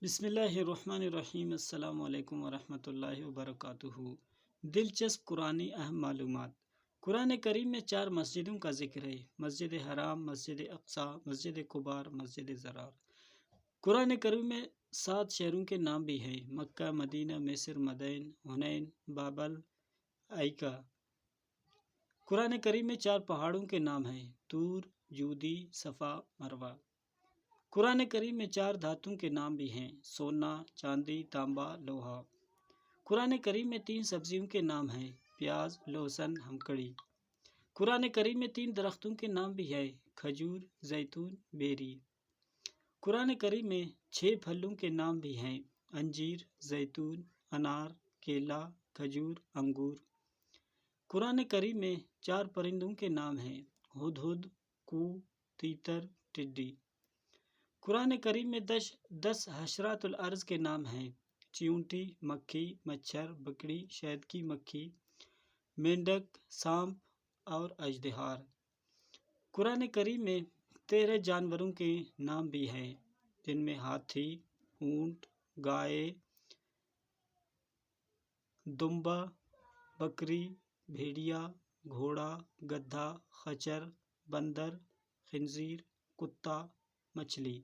بسم اللہ الرحمن الرحیم۔ السلام علیکم ورحمۃ اللہ وبرکاتہ۔ دلچسپ قرآنی اہم معلومات۔ قرآن کریم میں 4 مسجدوں کا ذکر ہے: مسجد حرام، مسجد اقصی، مسجد قباء، مسجد ضرار۔ قرآن کریم میں 7 شہروں کے نام بھی ہیں: مکہ، مدینہ، مصر، مدین، حنین، بابل، ایکا۔ قرآن کریم میں 4 پہاڑوں کے نام ہیں: طور، جودی، صفا، مروہ۔ قرآن کریم میں 4 دھاتوں کے نام بھی ہیں: سونا، چاندی، تانبا، لوہا۔ قرآن کریم میں 3 سبزیوں کے نام ہیں: پیاز، لہسن، ہمکڑی۔ قرآن کریم میں 3 درختوں کے نام بھی ہیں: کھجور، زیتون، بیری۔ قرآن کریم میں 6 پھلوں کے نام بھی ہیں: انجیر، زیتون، انار، کیلا، کھجور، انگور۔ قرآن کریم میں 4 پرندوں کے نام ہیں: ہدہد، کو، تیتر، ٹڈی۔ قرآن کریم میں 10 حشرات الارض کے نام ہیں: چیونٹی، مکھی، مچھر، بکڑی، شہد کی مکھی، مینڈک، سانپ اور اژدہار۔ قرآن کریم میں 13 جانوروں کے نام بھی ہیں، جن میں ہاتھی، اونٹ، گائے، دمبا، بکری، بھیڑیا، گھوڑا، گدھا، خچر، بندر، خنزیر، کتا، مچھلی۔